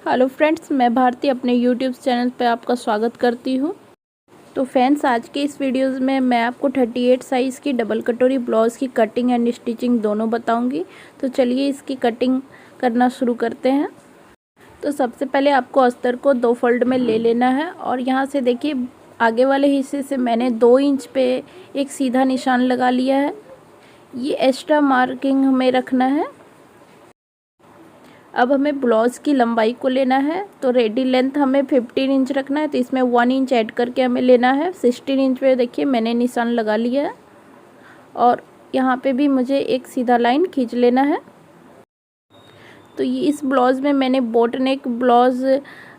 Hello friends, मैं भारती अपने YouTube channel पर आपका स्वागत करती हूँ। तो फ्रेंड्स, आज के इस वीडियोज़ में मैं आपको 38 साइज़ की डबल कटोरी ब्लाउज़ की कटिंग एंड स्टिचिंग दोनों बताऊंगी। तो चलिए इसकी कटिंग करना शुरू करते हैं। तो सबसे पहले आपको अस्तर को 2 फोल्ड में ले लेना है और यहाँ से देखिए आगे वाले हिस्से से मैंने 2 इंच पे एक सीधा निशान लगा लिया है। ये एक्स्ट्रा मार्किंग हमें रखना है। अब हमें ब्लाउज़ की लंबाई को लेना है। तो रेडी लेंथ हमें 15 इंच रखना है, तो इसमें 1 इंच ऐड करके हमें लेना है। 16 इंच पे देखिए मैंने निशान लगा लिया है और यहाँ पे भी मुझे एक सीधा लाइन खींच लेना है। तो ये इस ब्लाउज़ में मैंने बोट नेक ब्लाउज़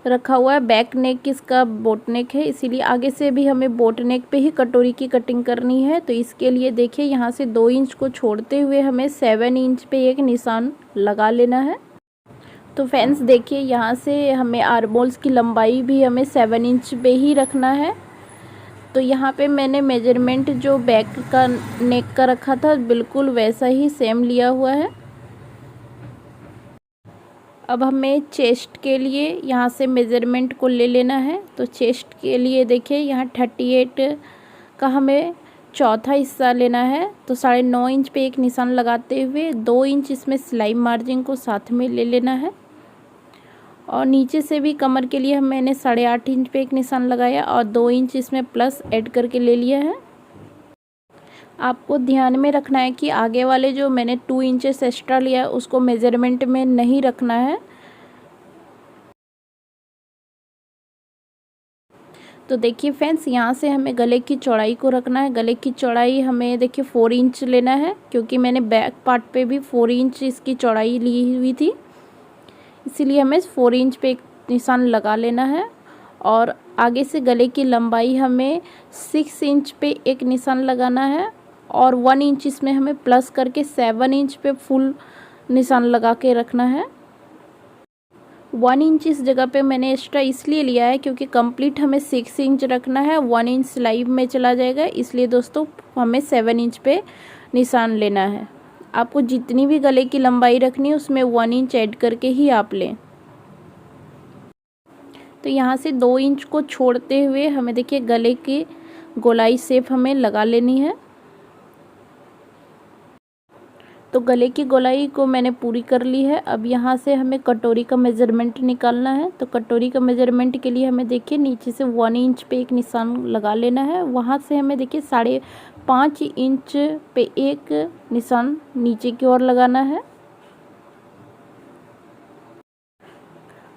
रखा हुआ है। बैक नेक इसका बोट नेक है, इसीलिए आगे से भी हमें बोट नेक पे ही कटोरी की कटिंग करनी है। तो इसके लिए देखिए यहाँ से 2 इंच को छोड़ते हुए हमें 7 इंच पे एक निशान लगा लेना है। तो फ्रेंड्स देखिए यहाँ से हमें आर्महोल्स की लंबाई भी हमें 7 इंच पे ही रखना है। तो यहाँ पे मैंने मेजरमेंट जो बैक का नेक का रखा था बिल्कुल वैसा ही सेम लिया हुआ है। अब हमें चेस्ट के लिए यहाँ से मेजरमेंट को ले लेना है। तो चेस्ट के लिए देखिए यहाँ 38 का हमें चौथा हिस्सा लेना है। तो 9.5 इंच पे एक निशान लगाते हुए 2 इंच इसमें सिलाई मार्जिन को साथ में ले लेना है और नीचे से भी कमर के लिए मैंने 8.5 इंच पे एक निशान लगाया और 2 इंच इसमें प्लस ऐड करके ले लिया है। आपको ध्यान में रखना है कि आगे वाले जो मैंने 2 इंचेस एक्स्ट्रा लिया है उसको मेजरमेंट में नहीं रखना है। तो देखिए फ्रेंड्स, यहाँ से हमें गले की चौड़ाई को रखना है। गले की चौड़ाई हमें देखिए 4 इंच लेना है, क्योंकि मैंने बैक पार्ट पे भी 4 इंच इसकी चौड़ाई ली हुई थी, इसीलिए हमें 4 इंच पे एक निशान लगा लेना है। और आगे से गले की लंबाई हमें 6 इंच पे एक निशान लगाना है और 1 इंच इसमें हमें प्लस करके 7 इंच पे फुल निशान लगा के रखना है। 1 इंच इस जगह पे मैंने एक्स्ट्रा इसलिए लिया है क्योंकि कंप्लीट हमें 6 इंच रखना है। 1 इंच सिलाई में चला जाएगा, इसलिए दोस्तों हमें 7 इंच पे निशान लेना है। आपको जितनी भी गले की लंबाई रखनी है उसमें 1 इंच ऐड करके ही आप लें। तो यहाँ से 2 इंच को छोड़ते हुए हमें देखिए गले की गोलाई शेप हमें लगा लेनी है। तो गले की गोलाई को मैंने पूरी कर ली है। अब यहाँ से हमें कटोरी का मेज़रमेंट निकालना है। तो कटोरी का मेज़रमेंट के लिए हमें देखिए नीचे से 1 इंच पे एक निशान लगा लेना है। वहाँ से हमें देखिए 5.5 इंच पे एक निशान नीचे की ओर लगाना है।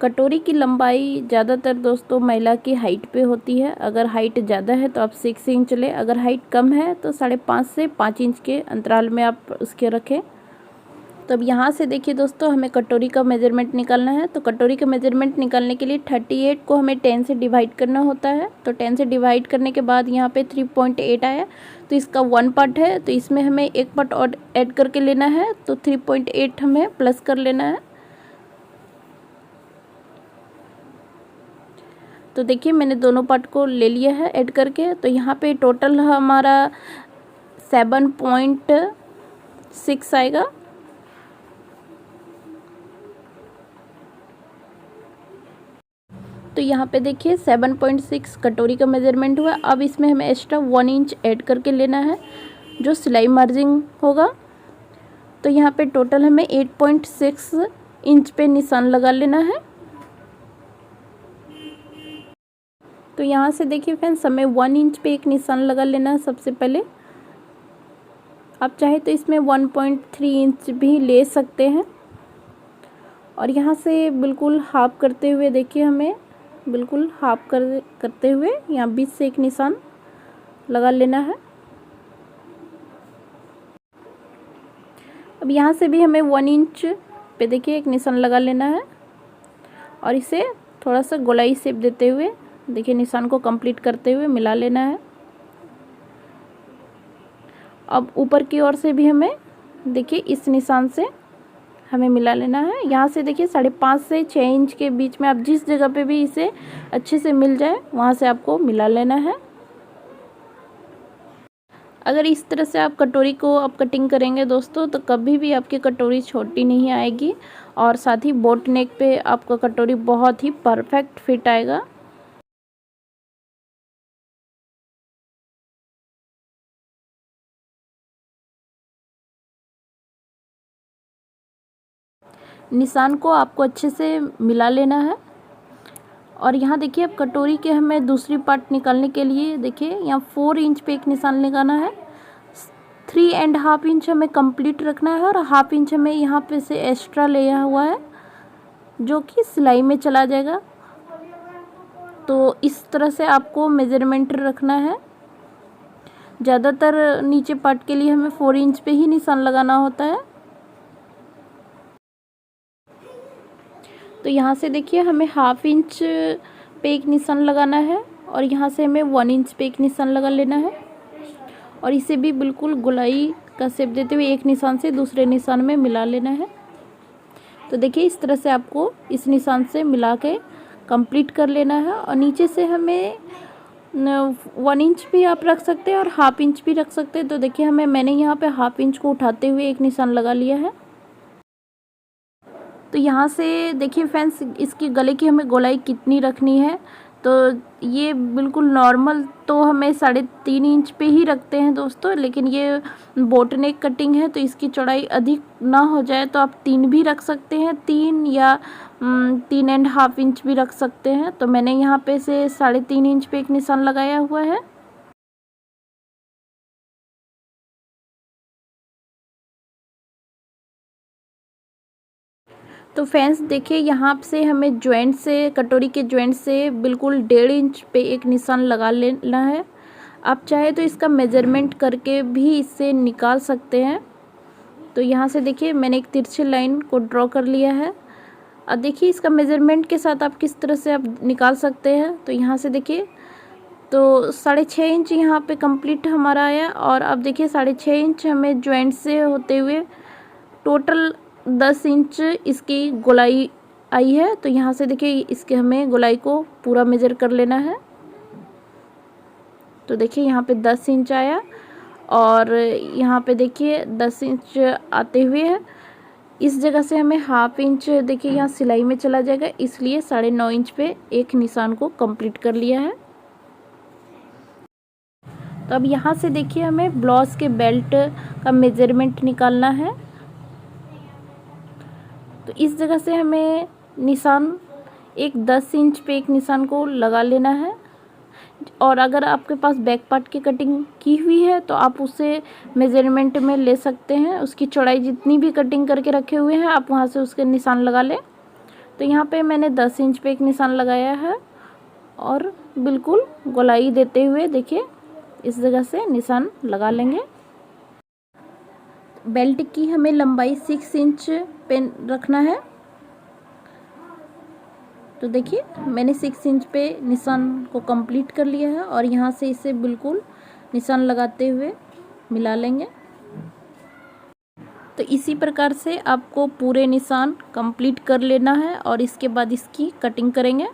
कटोरी की लंबाई ज़्यादातर दोस्तों महिला की हाइट पे होती है। अगर हाइट ज़्यादा है तो आप 6 इंच लें, अगर हाइट कम है तो 5.5 से 5 इंच के अंतराल में आप उसके रखें। तो अब यहाँ से देखिए दोस्तों हमें कटोरी का मेजरमेंट निकालना है। तो कटोरी का मेजरमेंट निकालने के लिए 38 को हमें 10 से डिवाइड करना होता है। तो 10 से डिवाइड करने के बाद यहाँ पे 3.8 आया, तो इसका 1 पार्ट है, तो इसमें हमें एक पार्ट और ऐड करके लेना है। तो 3.8 हमें प्लस कर लेना है। तो देखिए मैंने दोनों पार्ट को ले लिया है ऐड करके। तो यहाँ पे टोटल हमारा 7.6 आएगा। तो यहाँ पे देखिए 7.6 कटोरी का मेजरमेंट हुआ। अब इसमें हमें एक्स्ट्रा 1 इंच ऐड करके लेना है जो सिलाई मार्जिन होगा। तो यहाँ पे टोटल हमें 8.6 इंच पे निशान लगा लेना है। तो यहाँ से देखिए फ्रेंड्स हमें 1 इंच पे एक निशान लगा लेना है सबसे पहले। आप चाहे तो इसमें 1.3 इंच भी ले सकते हैं। और यहाँ से बिल्कुल हाफ करते हुए देखिए हमें बिल्कुल हाफ करते हुए यहाँ बीच से एक निशान लगा लेना है। अब यहाँ से भी हमें 1 इंच पे देखिए एक निशान लगा लेना है और इसे थोड़ा सा गोलाई शेप देते हुए देखिए निशान को कंप्लीट करते हुए मिला लेना है। अब ऊपर की ओर से भी हमें देखिए इस निशान से हमें मिला लेना है। यहाँ से देखिए 5.5 से 6 इंच के बीच में आप जिस जगह पे भी इसे अच्छे से मिल जाए वहाँ से आपको मिला लेना है। अगर इस तरह से आप कटोरी को आप कटिंग करेंगे दोस्तों तो कभी भी आपकी कटोरी छोटी नहीं आएगी और साथ ही बोट नेक पे आपका कटोरी बहुत ही परफेक्ट फिट आएगा। निशान को आपको अच्छे से मिला लेना है। और यहाँ देखिए अब कटोरी के हमें दूसरी पार्ट निकालने के लिए देखिए यहाँ 4 इंच पे एक निशान लगाना है। 3.5 इंच हमें कंप्लीट रखना है और हाफ इंच हमें यहाँ पे से एक्स्ट्रा लिया हुआ है जो कि सिलाई में चला जाएगा। तो इस तरह से आपको मेजरमेंट रखना है। ज़्यादातर नीचे पार्ट के लिए हमें 4 इंच पे ही निशान लगाना होता है। तो यहाँ से देखिए हमें हाफ इंच पे एक निशान लगाना है और यहाँ से हमें 1 इंच पे एक निशान लगा लेना है और इसे भी बिल्कुल गोलाई का शेप देते हुए एक निशान से दूसरे निशान में मिला लेना है। तो देखिए इस तरह से आपको इस निशान से मिला के कंप्लीट कर लेना है। और नीचे से हमें 1 इंच भी आप रख सकते हैं और हाफ इंच भी रख सकते हैं। तो देखिए मैंने यहाँ पे हाफ इंच को उठाते हुए एक निशान लगा लिया है। तो यहाँ से देखिए फ्रेंड्स इसकी गले की हमें गोलाई कितनी रखनी है। तो ये बिल्कुल नॉर्मल तो हमें 3.5 इंच पे ही रखते हैं दोस्तों, लेकिन ये बोट नेक कटिंग है तो इसकी चौड़ाई अधिक ना हो जाए तो आप 3 भी रख सकते हैं, 3 या 3.5 इंच भी रख सकते हैं। तो मैंने यहाँ पे से 3.5 इंच पे एक निशान लगाया हुआ है। तो फ्रेंड्स देखिए यहाँ से हमें जॉइंट से कटोरी के जॉइंट से बिल्कुल 1.5 इंच पे एक निशान लगा लेना है। आप चाहे तो इसका मेजरमेंट करके भी इससे निकाल सकते हैं। तो यहाँ से देखिए मैंने एक तिरछी लाइन को ड्रॉ कर लिया है। अब देखिए इसका मेजरमेंट के साथ आप किस तरह से आप निकाल सकते हैं। तो यहाँ से देखिए तो 6.5 इंच यहाँ पे कंप्लीट हमारा आया और अब देखिए 6.5 इंच हमें जॉइंट से होते हुए टोटल 10 इंच इसकी गोलाई आई है। तो यहाँ से देखिए इसके हमें गोलाई को पूरा मेजर कर लेना है। तो देखिए यहाँ पे 10 इंच आया और यहाँ पे देखिए 10 इंच आते हुए इस जगह से हमें हाफ इंच देखिए यहाँ सिलाई में चला जाएगा, इसलिए 9.5 इंच पे एक निशान को कंप्लीट कर लिया है। तो अब यहाँ से देखिए हमें ब्लाउज के बेल्ट का मेजरमेंट निकालना है। तो इस जगह से हमें निशान एक 10 इंच पे एक निशान को लगा लेना है। और अगर आपके पास बैक पार्ट की कटिंग की हुई है तो आप उसे मेजरमेंट में ले सकते हैं। उसकी चौड़ाई जितनी भी कटिंग करके रखे हुए हैं आप वहाँ से उसके निशान लगा लें। तो यहाँ पे मैंने 10 इंच पे एक निशान लगाया है और बिल्कुल गोलाई देते हुए देखिए इस जगह से निशान लगा लेंगे। बेल्ट की हमें लंबाई 6 इंच पे रखना है। तो देखिए मैंने 6 इंच पे निशान को कंप्लीट कर लिया है और यहाँ से इसे बिल्कुल निशान लगाते हुए मिला लेंगे। तो इसी प्रकार से आपको पूरे निशान कंप्लीट कर लेना है और इसके बाद इसकी कटिंग करेंगे।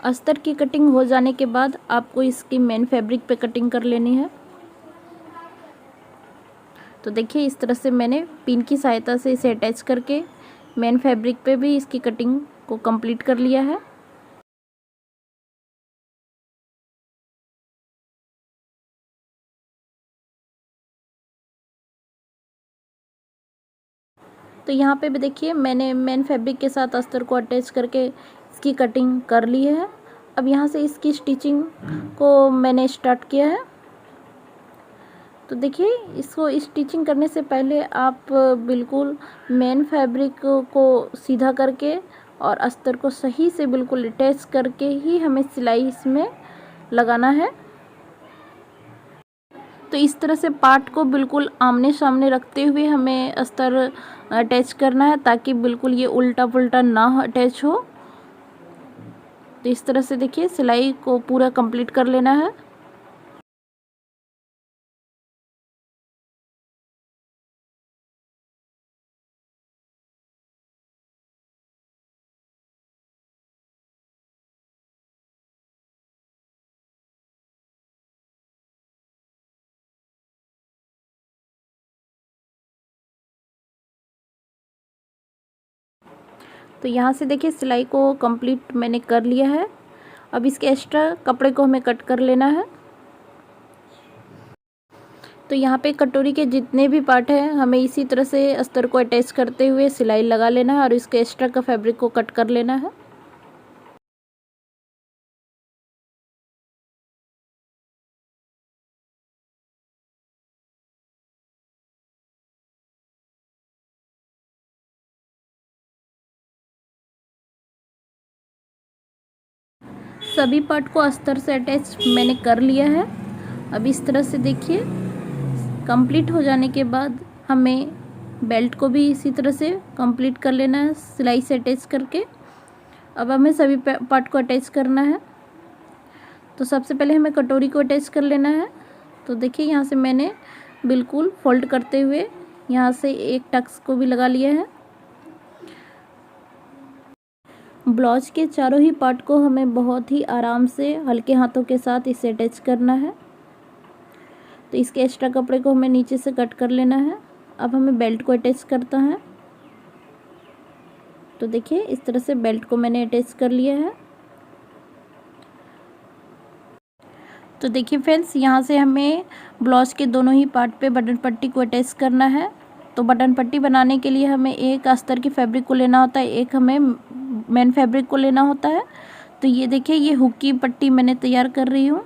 अस्तर की कटिंग हो जाने के बाद आपको इसकी मेन फैब्रिक पे कटिंग कर लेनी है। तो देखिए इस तरह से मैंने पिन की सहायता से इसे अटैच करके मेन फैब्रिक पे भी इसकी कटिंग को कंप्लीट कर लिया है। तो यहाँ पे भी देखिए मैंने मेन फैब्रिक के साथ अस्तर को अटैच करके इसकी कटिंग कर ली है। अब यहाँ से इसकी स्टिचिंग को मैंने स्टार्ट किया है। तो देखिए इसको स्टिचिंग करने से पहले आप बिल्कुल मेन फैब्रिक को सीधा करके और अस्तर को सही से बिल्कुल अटैच करके ही हमें सिलाई इसमें लगाना है। तो इस तरह से पार्ट को बिल्कुल आमने सामने रखते हुए हमें अस्तर अटैच करना है, ताकि बिल्कुल ये उल्टा पुल्टा ना अटैच हो। तो इस तरह से देखिए सिलाई को पूरा कंप्लीट कर लेना है। तो यहाँ से देखिए सिलाई को कंप्लीट मैंने कर लिया है। अब इसके एक्स्ट्रा कपड़े को हमें कट कर लेना है। तो यहाँ पे कटोरी के जितने भी पार्ट हैं हमें इसी तरह से अस्तर को अटैच करते हुए सिलाई लगा लेना है और इसके एक्स्ट्रा का फैब्रिक को कट कर लेना है। सभी पार्ट को अस्तर से अटैच मैंने कर लिया है। अब इस तरह से देखिए कंप्लीट हो जाने के बाद हमें बेल्ट को भी इसी तरह से कंप्लीट कर लेना है सिलाई से अटैच करके। अब हमें सभी पार्ट को अटैच करना है। तो सबसे पहले हमें कटोरी को अटैच कर लेना है। तो देखिए यहाँ से मैंने बिल्कुल फोल्ड करते हुए यहाँ से एक टक्स को भी लगा लिया है। ब्लाउज के चारों ही पार्ट को हमें बहुत ही आराम से हल्के हाथों के साथ इसे अटैच करना है। तो इसके एक्स्ट्रा कपड़े को हमें नीचे से कट कर लेना है। अब हमें बेल्ट को अटैच करता है। तो देखिए इस तरह से बेल्ट को मैंने अटैच कर लिया है। तो देखिए फ्रेंड्स यहाँ से हमें ब्लाउज के दोनों ही पार्ट पे बटन पट्टी को अटैच करना है। तो बटन पट्टी बनाने के लिए हमें एक अस्तर की फैब्रिक को लेना होता है, एक हमें मेन फैब्रिक को लेना होता है। तो ये देखिए ये हुक की पट्टी मैंने तैयार कर रही हूँ।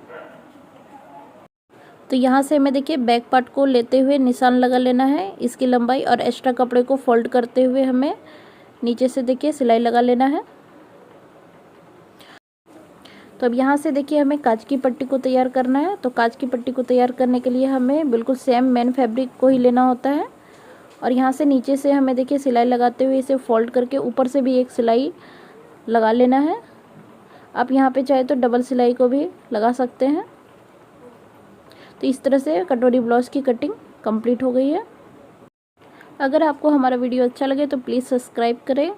तो यहाँ से हमें देखिए बैक पार्ट को लेते हुए निशान लगा लेना है इसकी लंबाई, और एक्स्ट्रा कपड़े को फोल्ड करते हुए हमें नीचे से देखिए सिलाई लगा लेना है। तो अब यहाँ से देखिए हमें काज की पट्टी को तैयार करना है। तो काज की पट्टी को तैयार करने के लिए हमें बिल्कुल सेम मेन फैब्रिक को ही लेना होता है, और यहाँ से नीचे से हमें देखिए सिलाई लगाते हुए इसे फोल्ड करके ऊपर से भी एक सिलाई लगा लेना है। आप यहाँ पे चाहे तो डबल सिलाई को भी लगा सकते हैं। तो इस तरह से कटोरी ब्लाउज की कटिंग कंप्लीट हो गई है। अगर आपको हमारा वीडियो अच्छा लगे तो प्लीज़ सब्सक्राइब करें।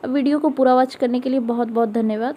अब वीडियो को पूरा वॉच करने के लिए बहुत बहुत धन्यवाद।